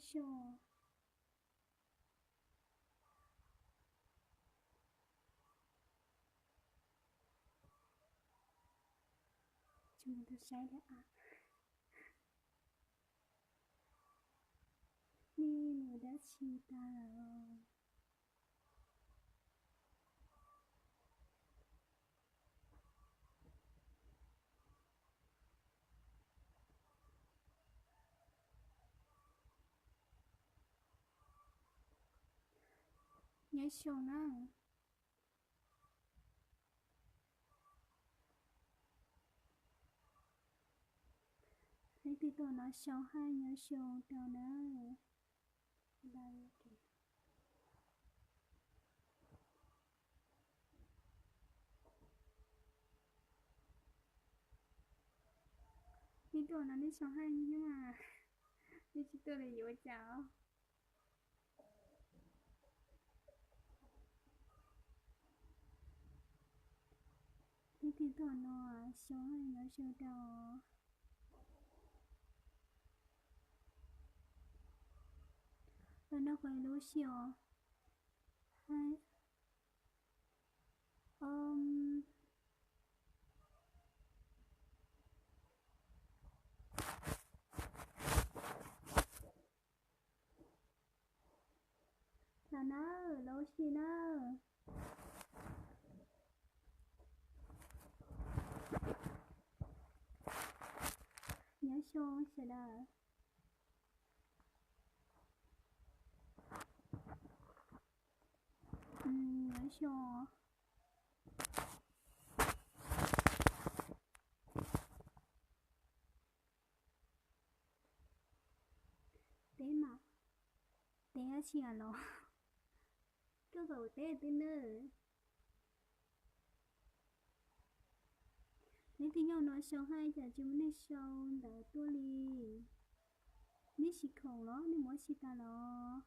sure. Chúng ta sẽ là đi người đã chi ta rồi. Nhớ sure nào. Lấy từ tôi nói sure hai nhớ sure đâu nữa. Đây kìa. Đi tôi nói đi sure hai nhưng mà đi chỉ tôi là dối cháu. Đi từ tôi nói sure hai nhớ sure đâu. Rồi nó phải lưu sure. Hai. Là nó lưu sure nó. Nhớ sure sẽ đợi. Nhớ sure. Tế mà. Tế ở chia lò. Cứ cầu tế tên nữa. Nếu thì nhau nói sâu hai chả chúng nên sâu đỡ tua li. Nếu xì khẩu đó nên mỗi xì ta đó.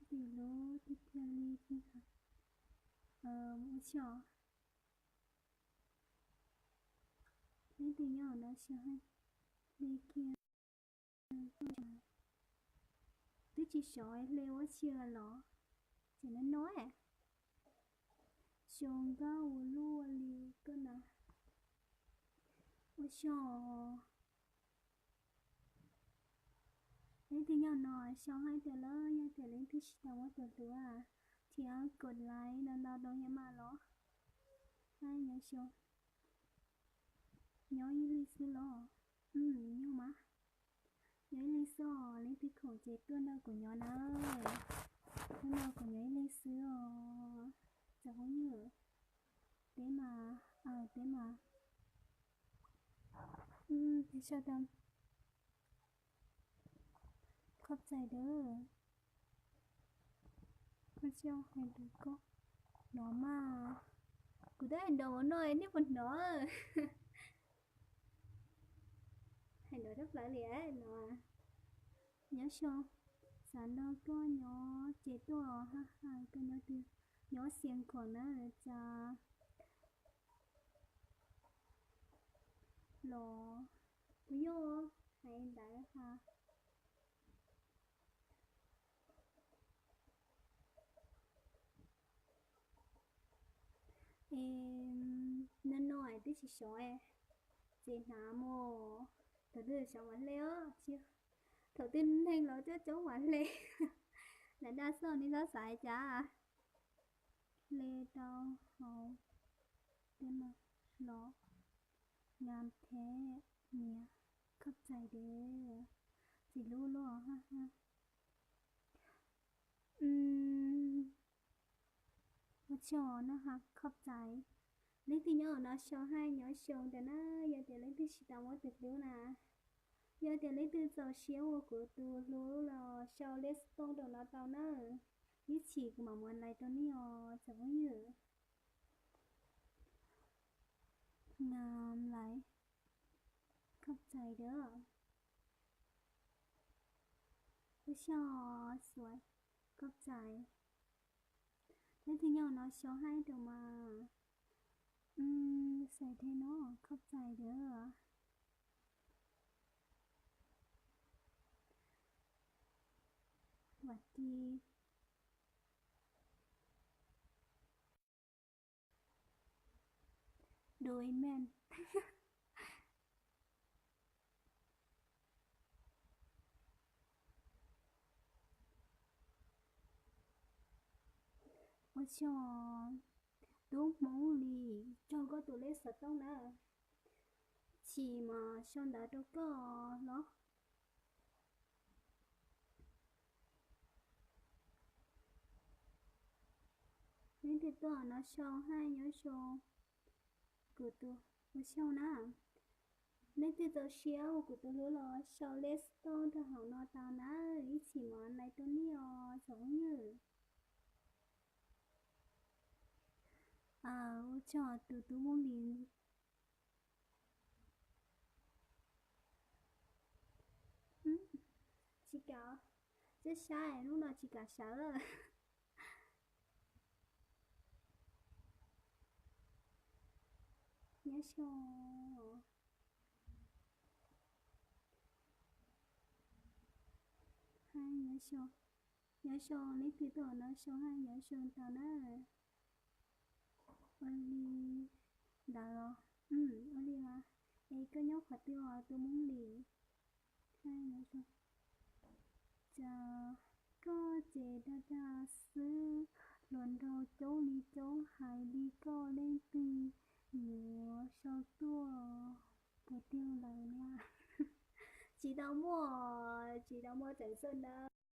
Thì lô thì theo li thì hả. Mỗi chó. Nếu thì nhau nói sâu hai. Li kia. Tức chỉ sói leo ở chia lọ. Chỉ nó nói à. Xong ga u lua li cơ nà. Ôi trời. Nếu thì nhau nói sau hai tờ lỡ nha tờ lên thích tao có tờ tựa à. Thì ăn cột lại nó nào đâu nhá mà lọ. Hai nhớ xong. Nhớ như lý sư lọ. Nhớ mà. Nhớ lý sư lên thích khổ chế tuôn đâu của nhỏ nào. Tuôn đâu của nhớ lý sư chả có nhớ. Thế mà. Thế mà. Thế sao tâm. Khóc dài đỡ. Con treo hay được có. Nó mà. Cứ đấy đầu nơi nếp một nó. Hay nói rất là lẽ nó. Nhớ sao. Sáng đó có nhỏ chế tổ ha ha. Cái nó từ. Nhỏ xiên còn đó là cha. Lò. Cứ vô. Hay đại ha. Nên nói tí chỉ sợ e. Chị nà mô. Thật ra sợ quản lê á. Đầu tiên thanh lỗ chứ chống quản lê. Là đa số đi nó xài chả. Lê đâu hầu. Thế mà lỗ. Ngàm thế. Nhẹ. Khắp chạy đế. Chỉ lưu lỗ ha ha. Một chỗ nó học khắp chạy. Lấy thì nhớ nó số 2 nhớ xuống để nó giờ thì lấy thì chỉ tao mới được điều nè. Giờ thì lấy từ giờ xíu của từ lúa là sau lấy stone đồ nó tao nó. Như chỉ mà muốn lại tao ní chẳng có nhớ. Ngàm lại. Khắp chạy đó. Ôi sao sủi. Khắp chạy. Lấy thì nhớ nó số 2 đồ mà. Xài thế nó khắp chạy đó. và chi đôi men ở cho đúng mong lì cho có tụi lấy sợ tông nè chỉ mà xong đã đâu có nó nên thì tôi nó xong hai nhớ xong của tôi nó xong nè nên thì tôi xéo của tôiรู้là sau lấy tông thì họ nó tao nè ý chỉ mà này tôi nhiều giống như à cho tụi tôi mong lì chị cả chứ sai lúc nào chị cả sợ rồi nhớ xong hai nhớ xong lấy thì tôi nó xong hai nhớ xong tao nè Oli đã rồi Oli mà ấy có nhóc phải tiêu tôi muốn lì hai nhớ xong chờ có chế đa đa sư lần đầu cháu đi cháu hai đi co lên từ nhiều sau tua có tiêu lời nha chị đâu mua chẳng sơn đâu